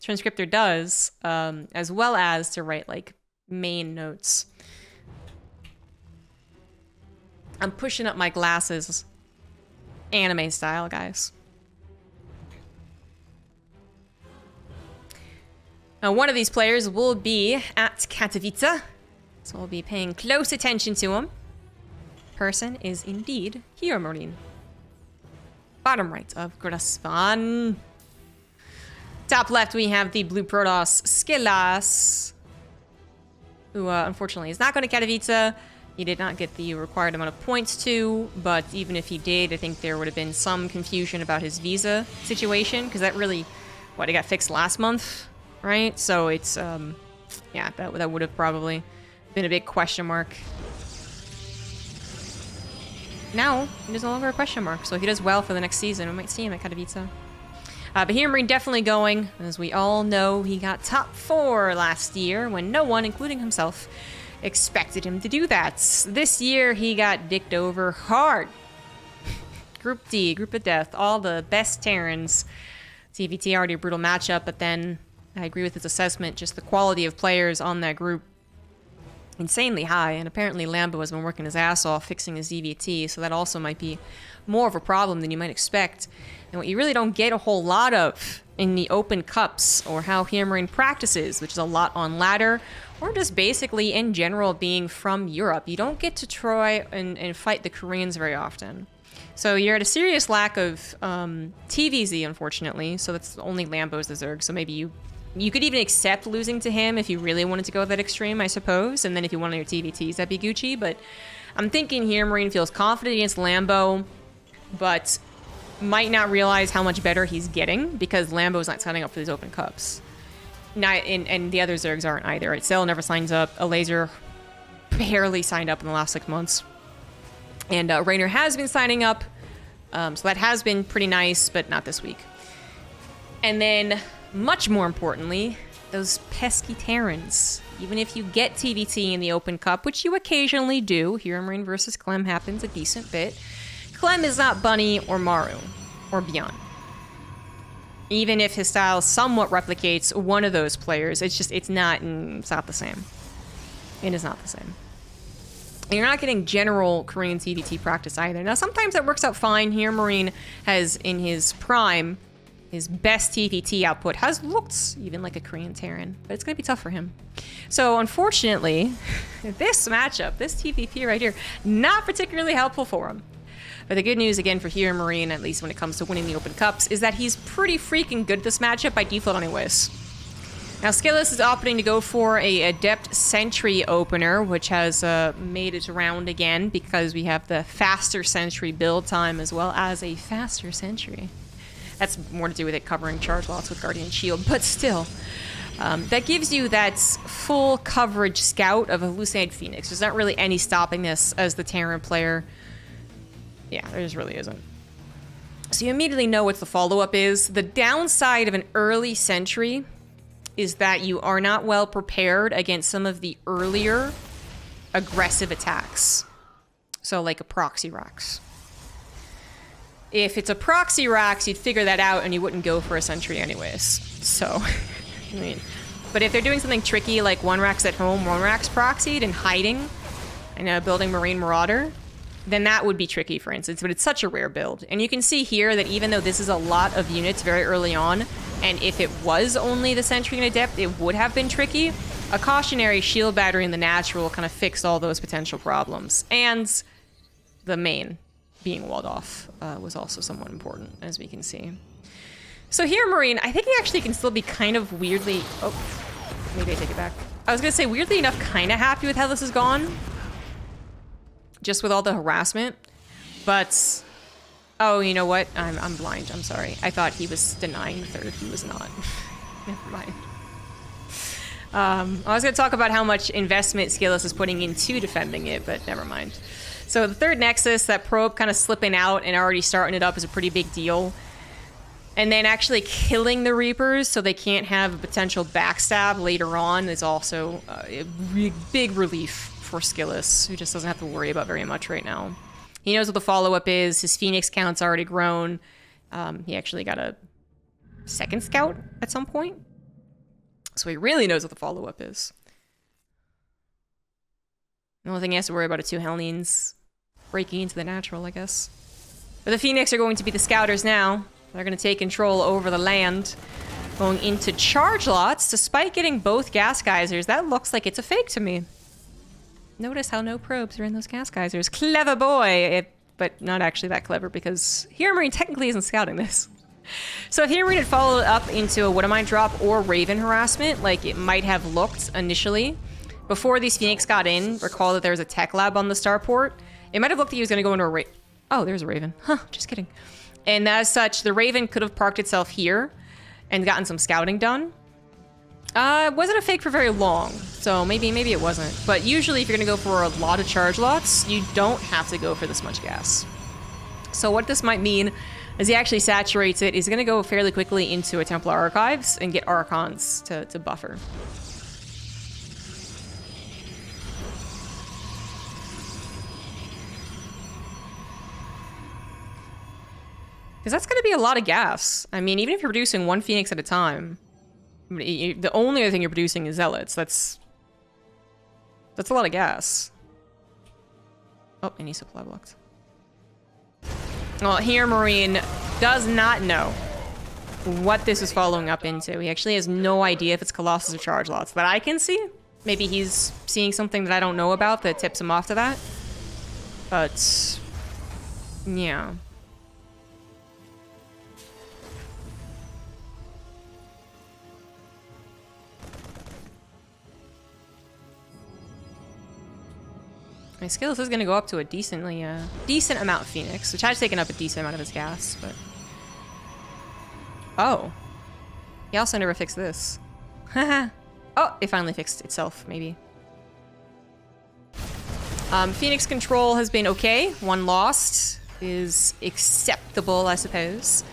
transcriptor does, as well as to write, like, main notes. I'm pushing up my glasses. Anime style, guys. Now, one of these players will be at Katowice, so we'll be paying close attention to him. Person is indeed HeRoMaRinE. Bottom right of Grasvan. Top left, we have the blue Protoss SKillous, who unfortunately is not going to Katowice. He did not get the required amount of points to, but even if he did, I think there would have been some confusion about his visa situation, because that really, it got fixed last month, right? So it's, yeah, that would have probably been a big question mark. Now, it is no longer a question mark, so if he does well for the next season, we might see him at Katowice. But HeRoMaRinE definitely going. As we all know, he got top 4 last year when no one, including himself, expected him to do that. This year, he got dicked over hard. Group D, Group of Death, all the best Terrans. TVT already a brutal matchup, but then I agree with his assessment, just the quality of players on that group. Insanely high, and apparently Lambo has been working his ass off fixing his ZVT, so that also might be more of a problem than you might expect. And what you really don't get a whole lot of in the open cups, or how HeRoMaRinE practices, which is a lot on ladder, or just basically in general being from Europe. You don't get to try and fight the Koreans very often. So you're at a serious lack of TVZ, unfortunately, so that's only Lambo's the Zerg, so maybe you could even accept losing to him if you really wanted to go that extreme, I suppose. And then if you wanted your TVTs, that'd be Gucci. But I'm thinking HeRoMaRinE feels confident against Lambo, but might not realize how much better he's getting because Lambo's not signing up for these open cups. And the other Zergs aren't either. Right? Cell never signs up. A Laser barely signed up in the last 6 months. And Raynor has been signing up. So that has been pretty nice, but not this week. And then, much more importantly, those pesky Terrans. Even if you get TVT in the Open Cup, which you occasionally do, HeRoMaRinE versus Clem happens a decent bit, Clem is not Bunny or Maru or Beyond. Even if his style somewhat replicates one of those players, it's not the same. It is not the same. And you're not getting general Korean TVT practice either. Now, sometimes that works out fine. HeRoMaRinE has, in his prime, his best TVT output has looked even like a Korean Terran, but it's going to be tough for him. So, unfortunately, this matchup, this TVP right here, not particularly helpful for him. But the good news, again, for HeRoMaRinE, at least when it comes to winning the Open Cups, is that he's pretty freaking good this matchup by default anyways. Now, SKillous is opting to go for a Adept Sentry opener, which has made its round again because we have the faster Sentry build time as well as a faster Sentry. That's more to do with it covering charge loss with Guardian Shield, but still. That gives you that full coverage scout of a Hallucinated Phoenix. There's not really any stopping this as the Terran player. Yeah, there just really isn't. So you immediately know what the follow-up is. The downside of an early Sentry is that you are not well prepared against some of the earlier aggressive attacks. So like a Proxy Rax. If it's a Proxy Rax, you'd figure that out and you wouldn't go for a Sentry anyways. So, I mean, but if they're doing something tricky like one Rax at home, one Rax proxied and hiding and building Marine Marauder, then that would be tricky, for instance, but it's such a rare build. And you can see here that even though this is a lot of units very early on, and if it was only the Sentry and Adept, it would have been tricky, a Cautionary Shield Battery in the natural kind of fixed all those potential problems. And the main being walled off was also somewhat important, as we can see. So HeRoMaRinE, I think he actually can still be kind of weirdly... Oh, maybe I take it back. I was going to say, weirdly enough, kind of happy with how this has gone. Just with all the harassment. But... Oh, you know what? I'm blind. I'm sorry. I thought he was denying the third. He was not. Never mind. I was going to talk about how much investment SKillous is putting into defending it, but never mind. So the third Nexus, that probe kind of slipping out and already starting it up is a pretty big deal. And then actually killing the Reapers so they can't have a potential backstab later on is also a big relief for SKillous, who just doesn't have to worry about very much right now. He knows what the follow-up is. His Phoenix count's already grown. He actually got a second scout at some point. So he really knows what the follow-up is. The only thing he has to worry about are 2 Hellions breaking into the natural, I guess. But the Phoenix are going to be the scouters now. They're going to take control over the land. Going into charge lots, despite getting both gas geysers. That looks like it's a fake to me. Notice how no probes are in those gas geysers. Clever boy! But not actually that clever, because HeRoMaRinE technically isn't scouting this. So if HeRoMaRinE had followed up into a What Am I drop or Raven harassment, like it might have looked initially, before these Phoenix got in, recall that there was a tech lab on the starport, it might have looked like he was going to go into a Oh, there's a Raven. Huh, just kidding. And as such, the Raven could have parked itself here and gotten some scouting done. It wasn't a fake for very long, so maybe it wasn't. But usually if you're going to go for a lot of charge lots, you don't have to go for this much gas. So what this might mean, as he actually saturates it, he's going to go fairly quickly into a Templar Archives and get Archons to buffer. Because that's going to be a lot of gas. I mean, even if you're producing 1 Phoenix at a time, the only other thing you're producing is Zealots. That's a lot of gas. Oh, any supply blocked. Well, HeRoMaRinE does not know what this is following up into. He actually has no idea if it's Colossus or Charge Lots that I can see. Maybe he's seeing something that I don't know about that tips him off to that. But, yeah. My SKillous is going to go up to a decent amount of Phoenix, which has taken up a decent amount of his gas, but... Oh. He also never fixed this. Haha. Oh, it finally fixed itself, maybe. Phoenix control has been okay. 1 lost is acceptable, I suppose.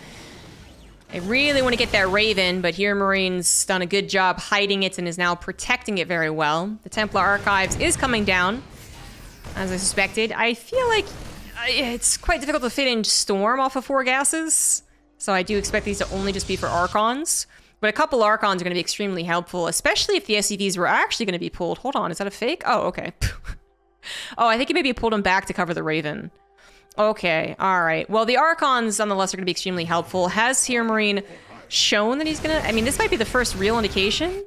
I really want to get that Raven, but HeRoMaRiNE's done a good job hiding it and is now protecting it very well. The Templar Archives is coming down, as I suspected. I feel like it's quite difficult to fit in Storm off of 4 gases, so I do expect these to only just be for Archons. But a couple Archons are going to be extremely helpful, especially if the SCVs were actually going to be pulled. Hold on, is that a fake? Oh, okay. Oh, I think he maybe pulled them back to cover the Raven. Okay, alright. Well, the Archons, nonetheless, are going to be extremely helpful. Has HeRoMaRinE shown that he's going to... I mean, this might be the first real indication.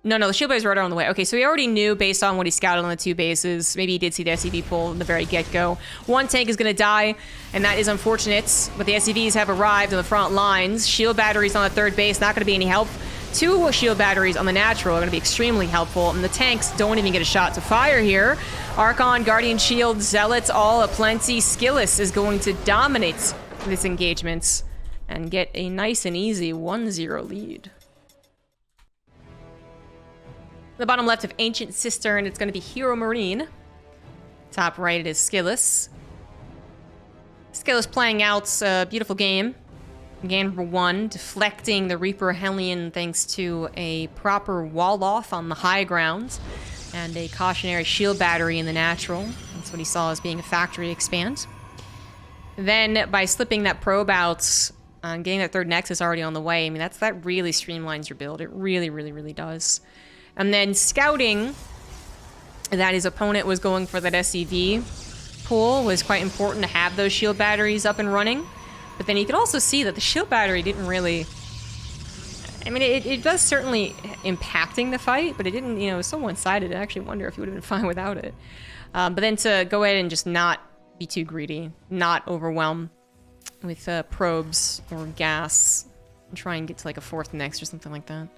No, the shield bearers are on the way. Okay, so he already knew based on what he scouted on the 2 bases. Maybe he did see the SCV pull in the very get-go. 1 tank is going to die, and that is unfortunate. But the SCVs have arrived on the front lines. Shield batteries on the 3rd base, not going to be any help. 2 shield batteries on the natural are going to be extremely helpful, and the tanks don't even get a shot to fire here. Archon, Guardian Shield, Zealots, all aplenty. SKillous is going to dominate this engagement and get a nice and easy 1-0 lead. The bottom left of Ancient Cistern, it's going to be HeRoMaRinE. Top right, it is SKillous. SKillous playing out a beautiful game. Game number 1, deflecting the Reaper Hellion thanks to a proper wall off on the high ground and a cautionary shield battery in the natural. That's what he saw as being a factory expand. Then by slipping that probe out and getting that 3rd Nexus already on the way, I mean, that really streamlines your build. It really, really, really does. And then scouting that his opponent was going for that SCV pull was quite important to have those shield batteries up and running. But then you could also see that the shield battery didn't really... I mean, it does certainly impacting the fight, but it didn't, you know, it was so one-sided. I actually wonder if he would have been fine without it. But then to go ahead and just not be too greedy, not overwhelm with probes or gas, and try and get to like a 4th next or something like that.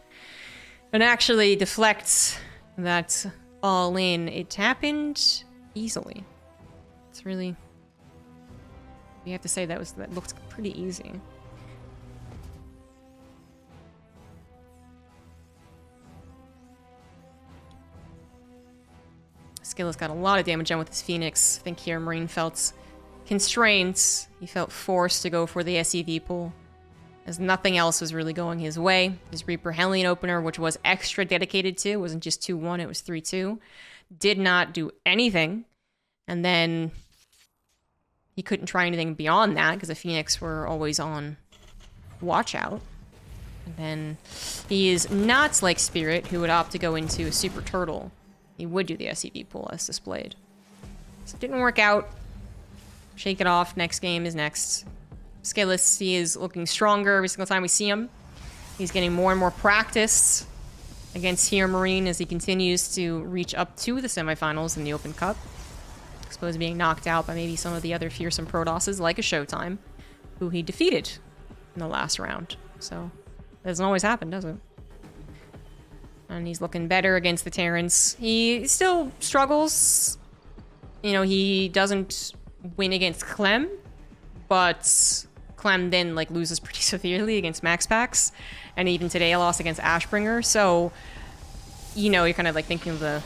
And actually deflect that all in. It happened easily. It's really... You have to say that looked pretty easy. SKillous got a lot of damage done with his Phoenix. I think HeRoMaRinE felt constrained. He felt forced to go for the SCV pull, as nothing else was really going his way. His Reaper Hellion opener, which was extra dedicated to, wasn't just 2-1, it was 3-2. Did not do anything. And then he couldn't try anything beyond that because the Phoenix were always on watch out. And then he is not like Spirit, who would opt to go into a Super Turtle. He would do the SCV pull as displayed. So it didn't work out. Shake it off. Next game is next. SKillous, he is looking stronger every single time we see him. He's getting more and more practice against HeRoMaRinE as he continues to reach up to the semifinals in the Open Cup. Exposed to being knocked out by maybe some of the other fearsome Protosses, like a Showtime, who he defeated in the last round. So, that doesn't always happen, does it? And he's looking better against the Terrans. He still struggles. You know, he doesn't win against Clem, but Clem then, like, loses pretty severely against Max Pax. And even today, a loss against Ashbringer. So, you know, you're kind of, like, thinking of the...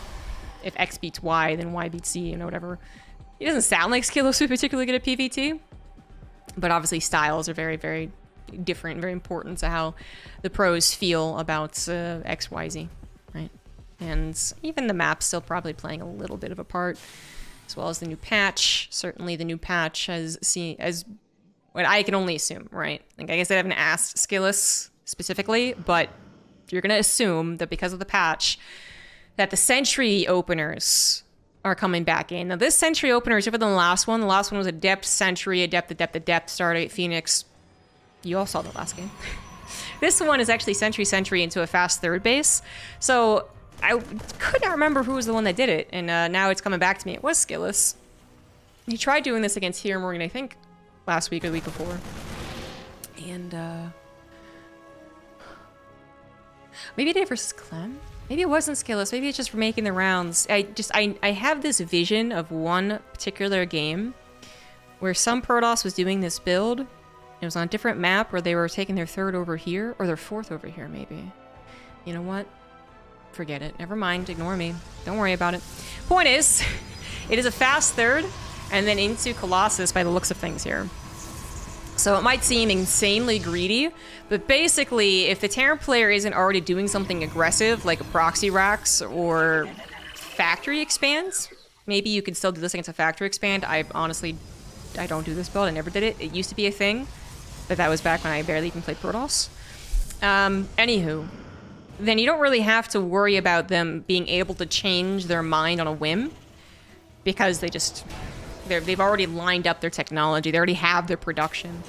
If X beats Y, then Y beats Z, you know, whatever. He doesn't sound like SKillous who's particularly good at PvT. But obviously, styles are very, very different, very important to how the pros feel about XYZ, right? And even the map's still probably playing a little bit of a part, as well as the new patch. Certainly, the new patch has seen as what I can only assume, right? Like I guess I haven't asked SKillous specifically, but you're gonna assume that because of the patch, that the Sentry openers are coming back in. Now, this Sentry opener is different than the last one. The last one was Adept, Sentry, Adept, Stardate, Phoenix. You all saw the last game. This one is actually Sentry into a fast third base. So I could not remember who was the one that did it, and now it's coming back to me. It was SKillous. He tried doing this against HeRoMaRinE, I think, last week or the week before. And maybe it did versus Clem? Maybe it wasn't SKillous. Maybe it's just for making the rounds. I have this vision of one particular game where some Protoss was doing this build. It was on a different map where they were taking their third over here, or their fourth over here, maybe. You know what? Forget it. Never mind. Ignore me. Don't worry about it. Point is, it is a fast third, and then into Colossus by the looks of things here. So it might seem insanely greedy, but basically, if the Terran player isn't already doing something aggressive, like a proxy racks or factory expands, maybe you could still do this against a factory expand. I don't do this build. I never did it. It used to be a thing, but that was back when I barely even played Protoss. Anywho, then you don't really have to worry about them being able to change their mind on a whim, because they've already lined up their technology. They already have their production.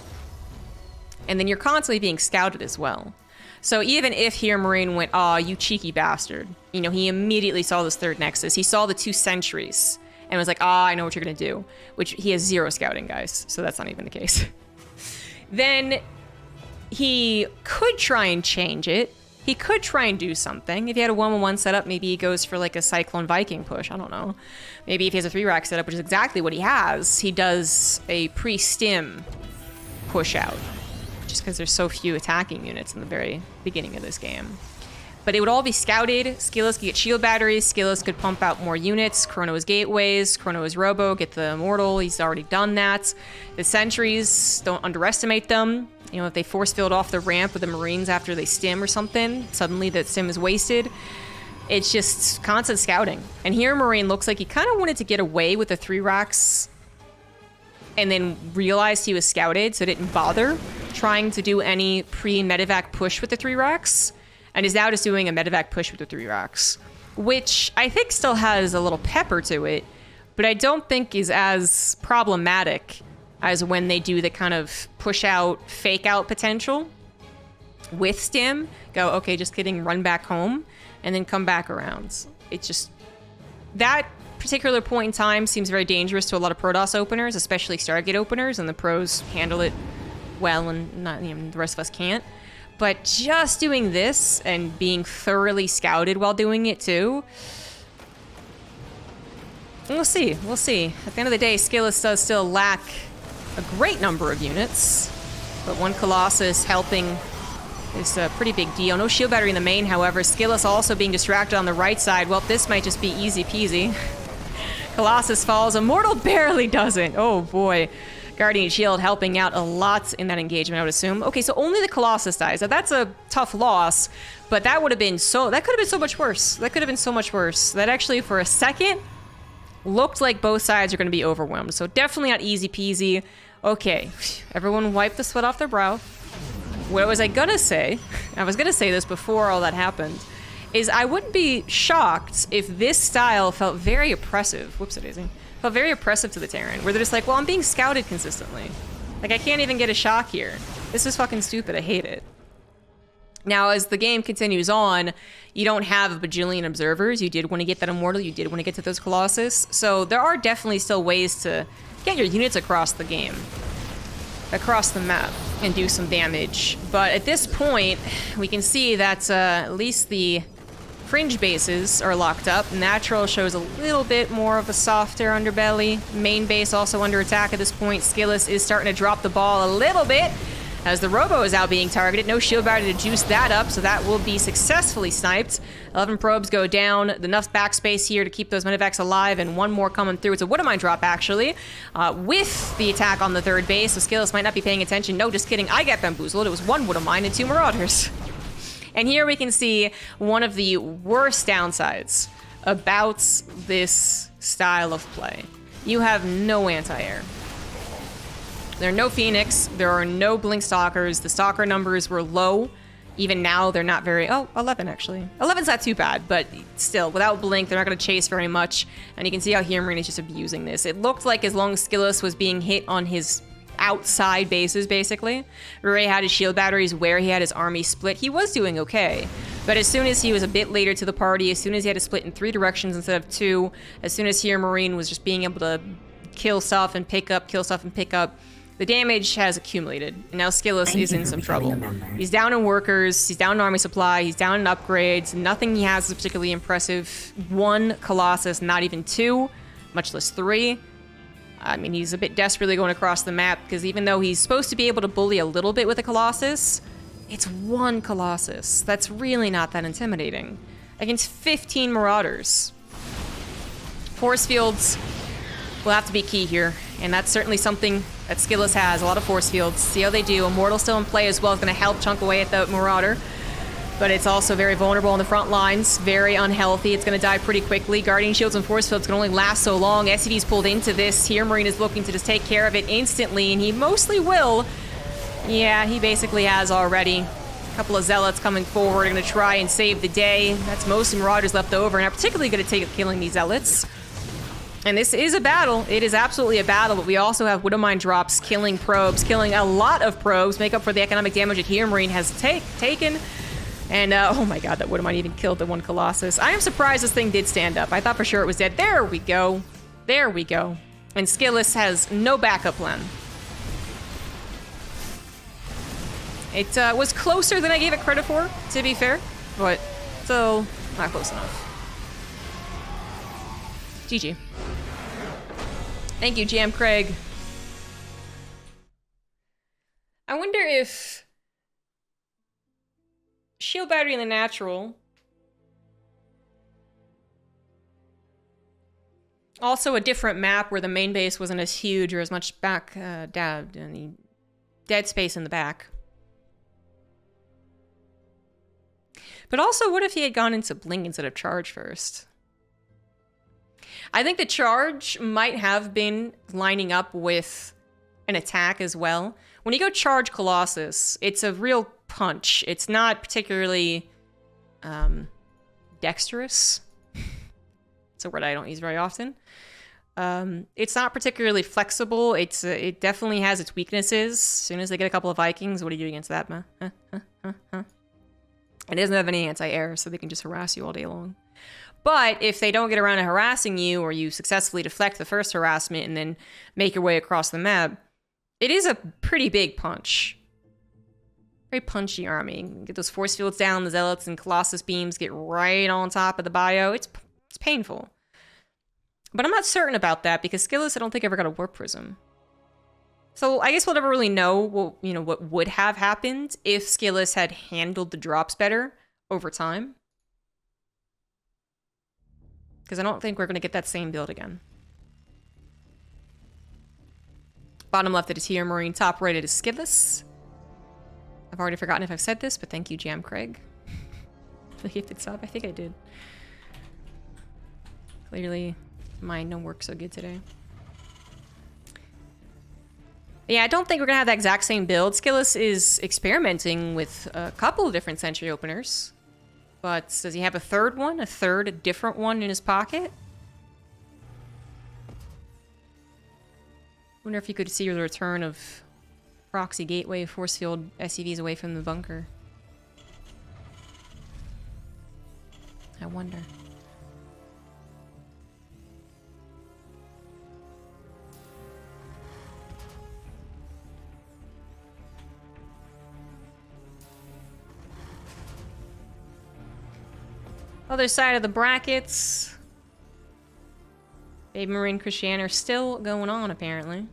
And then you're constantly being scouted as well. So even if HeRoMaRinE went, "Aw, you cheeky bastard," you know, he immediately saw this third Nexus. He saw the two sentries and was like, "Ah, I know what you're gonna do." Which he has 0 scouting, guys. So that's not even the case. Then he could try and change it. He could try and do something. If he had a 1-1-1 setup, maybe he goes for like a Cyclone Viking push. I don't know. Maybe if he has a 3-rack setup, which is exactly what he has, he does a pre-stim push out. Just because there's so few attacking units in the very beginning of this game. But it would all be scouted. SKillous could get shield batteries. SKillous could pump out more units. Chrono's gateways. Chrono's robo. Get the immortal. He's already done that. The sentries, don't underestimate them. You know, if they force field off the ramp with the Marines after they stim or something, suddenly that stim is wasted. It's just constant scouting. And HeRoMaRinE looks like he kind of wanted to get away with the 3-racks and then realized he was scouted, so didn't bother trying to do any pre-medevac push with the 3-racks, and is now just doing a medevac push with the 3-racks, which I think still has a little pepper to it, but I don't think is as problematic as when they do the kind of push out, fake out potential with stim, go, okay, just kidding, run back home, and then come back around. It's just, that particular point in time seems very dangerous to a lot of Protoss openers, especially Stargate openers, and the pros handle it well, and not, you know, the rest of us can't. But just doing this and being thoroughly scouted while doing it too, we'll see. We'll see. At the end of the day, SKillous does still lack a great number of units, but one Colossus helping is a pretty big deal. No shield battery in the main, however. SKillous also being distracted on the right side. Well, this might just be easy peasy. Colossus falls. Immortal barely doesn't. Oh boy. Guardian Shield helping out a lot in that engagement, I would assume. Okay, so only the Colossus dies. Now that's a tough loss, but that would have been that could have been so much worse. That could have been so much worse. That actually, for a second, looked like both sides are going to be overwhelmed. So definitely not easy peasy. Okay, everyone wipe the sweat off their brow. what was I gonna say? I was gonna say this before all that happened, is I wouldn't be shocked if this style felt very oppressive. Whoops-a-daisy. Felt very oppressive to the Terran, where they're just like, well, I'm being scouted consistently. Like, I can't even get a shock here. This is fucking stupid. I hate it. Now, as the game continues on, you don't have a bajillion observers. You did want to get that Immortal. You did want to get to those Colossus. So there are definitely still ways to get your units across the game, across the map, and do some damage. But at this point, we can see that at least the fringe bases are locked up. Natural shows a little bit more of a softer underbelly. Main base also under attack at this point. SKillous is starting to drop the ball a little bit as the Robo is out being targeted. No shield battery to juice that up, so that will be successfully sniped. 11 probes go down. Enough backspace here to keep those medevacs alive, and one more coming through. It's a Woodamine drop, actually, with the attack on the third base, so SKillous might not be paying attention. No, just kidding. I got bamboozled. It was one Woodamine and two Marauders. And here we can see one of the worst downsides about this style of play. You have no anti-air. There are no Phoenix, there are no Blink Stalkers, the Stalker numbers were low. Even now, they're not very... Oh, 11 actually. 11's not too bad, but still, without Blink, they're not going to chase very much. And you can see how HeRoMaRinE is just abusing this. It looked like as long as SKillous was being hit on his outside bases, basically, Ray had his shield batteries where he had his army split, he was doing okay. But as soon as he was a bit later to the party, as soon as he had to split in 3 directions instead of 2, as soon as HeRoMaRinE was just being able to kill stuff and pick up, kill stuff and pick up, the damage has accumulated, and now SKillous is in some trouble. He's down in workers, he's down in army supply, he's down in upgrades. Nothing he has is particularly impressive. 1 Colossus, not even 2, much less 3. I mean, he's a bit desperately going across the map, because even though he's supposed to be able to bully a little bit with a Colossus, it's 1 Colossus. That's really not that intimidating. Against 15 Marauders. Force fields will have to be key here, and that's certainly something that SKillous has. A lot of force fields. See how they do. Immortal still in play as well. It's going to help chunk away at the Marauder, but it's also very vulnerable on the front lines. Very unhealthy. It's going to die pretty quickly. Guardian shields and force fields can only last so long. SCV's pulled into this. HeRoMaRinE is looking to just take care of it instantly, and he mostly will. Yeah, he basically has already. A couple of Zealots coming forward are going to try and save the day. That's mostly Marauders left over, and are particularly good at killing these Zealots. And this is a battle. It is absolutely a battle, but we also have Woodamine drops, killing probes, killing a lot of probes, make up for the economic damage that HeRoMaRinE has taken. And, oh my god, that Woodamine even killed the 1 Colossus. I am surprised this thing did stand up. I thought for sure it was dead. There we go. There we go. And SKillous has no backup plan. It was closer than I gave it credit for, to be fair, but still not close enough. GG. Thank you, GM Craig. I wonder if shield battery in the natural, also a different map where the main base wasn't as huge or as much back dead space in the back. But also, what if he had gone into Blink instead of Charge first? I think the Charge might have been lining up with an attack as well. When you go Charge Colossus, it's a real punch. It's not particularly dexterous. It's a word I don't use very often. It's not particularly flexible. It definitely has its weaknesses. As soon as they get a couple of Vikings, what do you do against that, man? It doesn't have any anti-air, so they can just harass you all day long. But if they don't get around to harassing you, or you successfully deflect the first harassment and then make your way across the map, it is a pretty big punch. Very punchy army. Get those force fields down, the Zealots and Colossus beams get right on top of the bio. It's painful. But I'm not certain about that, because SKillous I don't think ever got a Warp Prism. So I guess we'll never really know what would have happened if SKillous had handled the drops better over time. Because I don't think we're going to get that same build again. Bottom left it is HeRoMaRinE, top right it is SKillous. I've already forgotten if I've said this, but thank you, Jam Craig. The gifted sub, I think I did. Clearly, mine don't work so good today. Yeah, I don't think we're gonna have that exact same build. SKillous is experimenting with a couple of different sentry openers. But does he have a third one? A different one in his pocket? Wonder if you could see the return of proxy gateway force field SCVs away from the bunker. I wonder. Other side of the brackets. Baby Marine Christiane are still going on, apparently.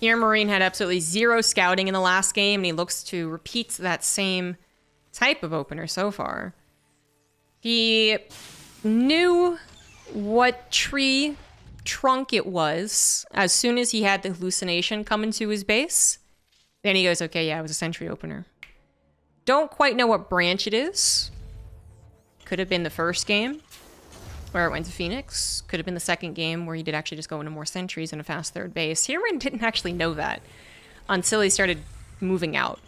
HeRoMaRinE had absolutely zero scouting in the last game, and he looks to repeat that same type of opener so far. He knew what tree trunk it was as soon as he had the hallucination come into his base. Then he goes, okay, yeah, it was a sentry opener. Don't quite know what branch it is. Could have been the first game where it went to Phoenix. Could have been the second game where he did actually just go into more sentries and a fast third base. HeRoMaRinE didn't actually know that until he started moving out.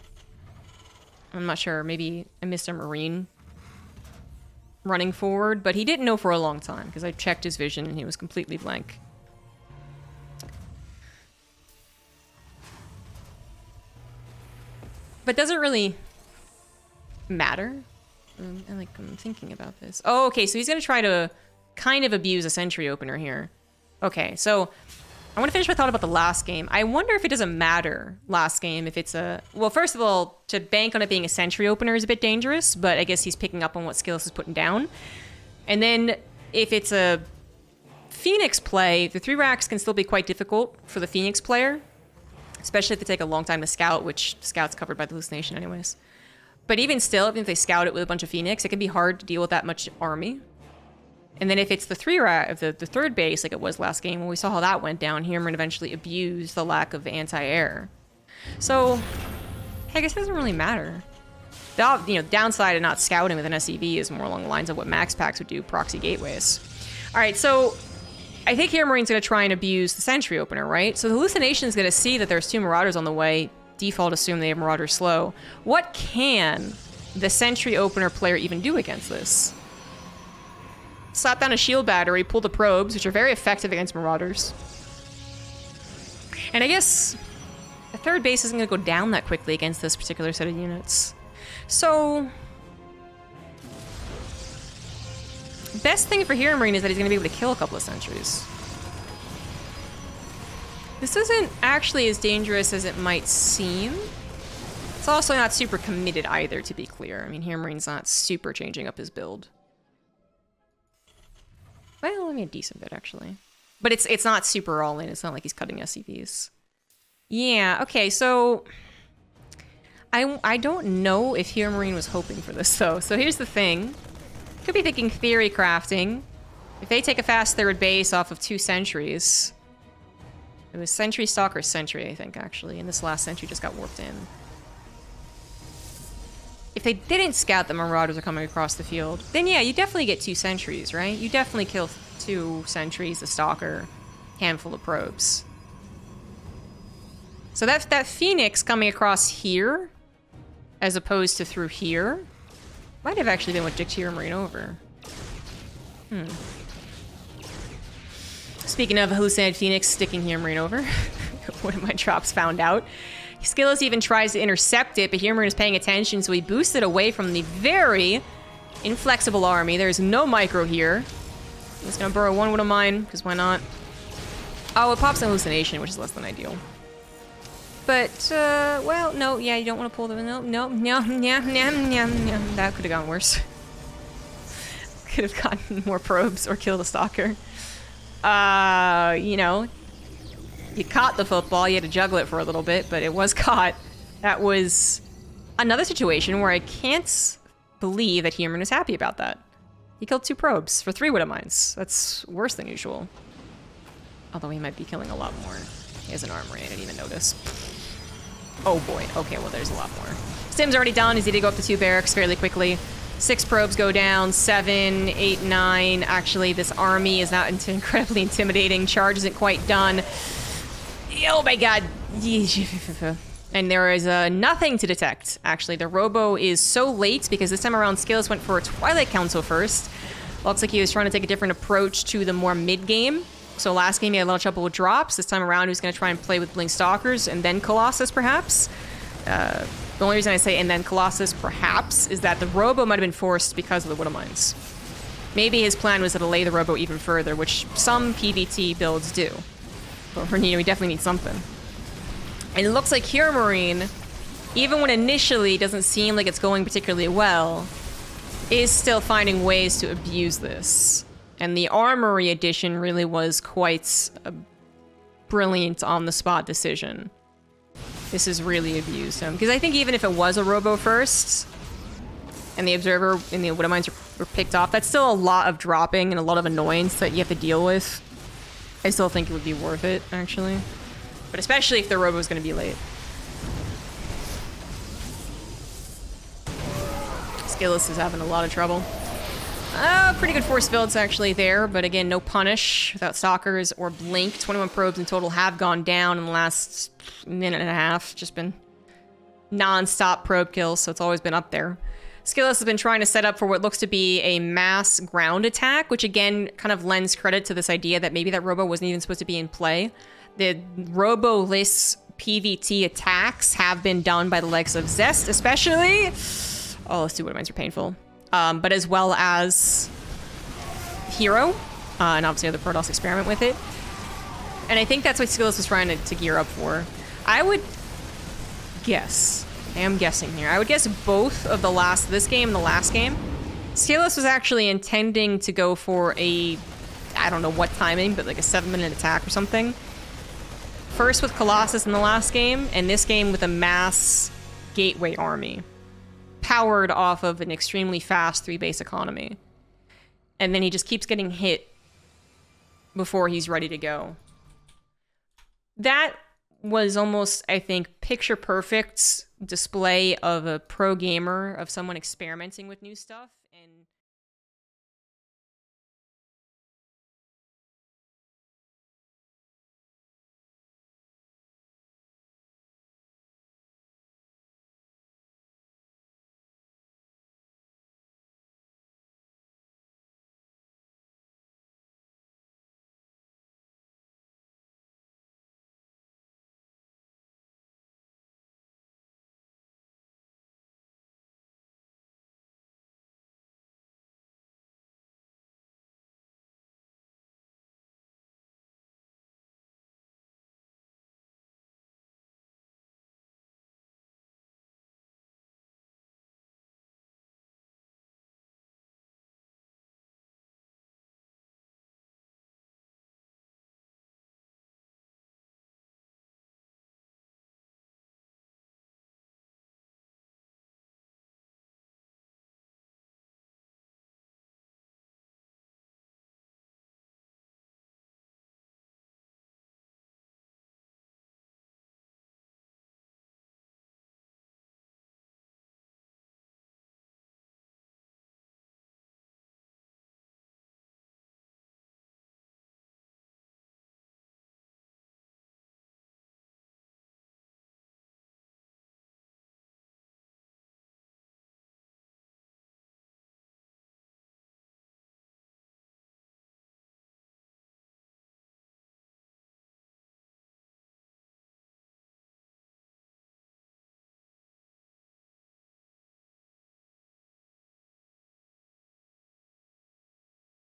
I'm not sure. Maybe I missed a Marine running forward, but he didn't know for a long time because I checked his vision and he was completely blank. But does it really matter? I'm thinking about this. Oh, okay, so he's gonna try to kind of abuse a sentry opener here. Okay, so I want to finish my thought about the last game. I wonder if it doesn't matter last game if it's a... Well, first of all, to bank on it being a sentry opener is a bit dangerous, but I guess he's picking up on what SKillous is putting down. And then if it's a Phoenix play, the 3 racks can still be quite difficult for the Phoenix player, especially if they take a long time to scout, which Scout's covered by the hallucination anyways. But even still, even if they scout it with a bunch of Phoenix, it can be hard to deal with that much army. And then if it's the 3 rack of the third base, like it was last game, when we saw how that went down, HeRoMaRinE eventually abused the lack of anti-air. So, I guess it doesn't really matter. The downside of not scouting with an SCV is more along the lines of what Max Packs would do, proxy gateways. All right, so I think HeRoMaRinE's going to try and abuse the sentry opener, right? So the hallucination is going to see that there's 2 Marauders on the way. Default assume they have Marauders slow. What can the sentry opener player even do against this? Slap down a shield battery, pull the probes, which are very effective against Marauders. And I guess the third base isn't going to go down that quickly against this particular set of units. So, best thing for HeRoMaRinE is that he's going to be able to kill a couple of sentries. This isn't actually as dangerous as it might seem. It's also not super committed either, to be clear. I mean, HeRoMaRinE's not super changing up his build. Well, I mean, a decent bit, actually. But it's not super all-in. It's not like he's cutting SCVs. Yeah, okay, so... I don't know if HeRoMaRinE was hoping for this, though. So here's the thing. Could be thinking theory crafting. If they take a fast third base off of 2 sentries... It was Sentry Stalker Sentry, I think, actually. And this last sentry just got warped in. If they didn't scout that Marauders are coming across the field, then yeah, you definitely get 2 sentries, right? You definitely kill 2 sentries, the Stalker, handful of probes. So that Phoenix coming across here, as opposed to through here, might have actually been what dicked HeRoMaRinE over. Speaking of hallucinated Phoenix sticking HeRoMaRinE over, one of my drops found out. SKillous even tries to intercept it, but HeRoMaRinE is paying attention, so he boosted away from the very inflexible army. There's no micro here. He's gonna burrow one of mine, because why not? Oh, it pops an hallucination, which is less than ideal. But, well, no, yeah, you don't want to pull the... No. That could have gone worse. Could have gotten more probes or killed a Stalker. You know, you caught the football, you had to juggle it for a little bit, but it was caught. That was another situation where I can't believe that HeRoMaRinE was happy about that. He killed 2 probes for 3 Widowmines. That's worse than usual. Although he might be killing a lot more. He has an armory, I didn't even notice. Oh boy, okay, well there's a lot more. Stim's already done, as he did go up to 2 barracks fairly quickly. 6 probes go down, 7, 8, 9. Actually, this army is not incredibly intimidating. Charge isn't quite done. Oh my god. And there is nothing to detect, actually. The Robo is so late because this time around SKillous went for a Twilight Council first. Looks like he was trying to take a different approach to the more mid-game. So last game he had a lot of trouble with drops. This time around he was going to try and play with Blink Stalkers and then Colossus, perhaps. The only reason I say and then Colossus, perhaps, is that the Robo might have been forced because of the Widow Mines. Maybe his plan was to delay the Robo even further, which some PvT builds do. But we definitely need something. And it looks like HeRoMaRinE, even when initially it doesn't seem like it's going particularly well, is still finding ways to abuse this. And the Armory edition really was quite a brilliant on-the-spot decision. This has really abused him. Because I think even if it was a Robo first, and the Observer and the Widow Mines were picked off, that's still a lot of dropping and a lot of annoyance that you have to deal with. I still think it would be worth it, actually. But especially if the Robo is going to be late. SKillous is having a lot of trouble. Pretty good force builds actually there, but again, no punish without Stalkers or Blink. 21 probes in total have gone down in the last minute and a half. Just been non-stop probe kills, so it's always been up there. SKillous has been trying to set up for what looks to be a mass ground attack, which again kind of lends credit to this idea that maybe that Robo wasn't even supposed to be in play. The Robo-less PvT attacks have been done by the likes of Zest, especially. Oh, let's see what mines are painful. But as well as Hero, and obviously the Protoss experiment with it. And I think that's what SKillous was trying to gear up for. I would guess, I am guessing here, I would guess both of this game and the last game, SKillous was actually intending to go for a, I don't know what timing, but like a 7-minute attack or something. First with Colossus in the last game, and this game with a mass gateway army. Powered off of an extremely fast 3-base economy. And then he just keeps getting hit before he's ready to go. That was almost, I think, picture-perfect display of a pro gamer, of someone experimenting with new stuff.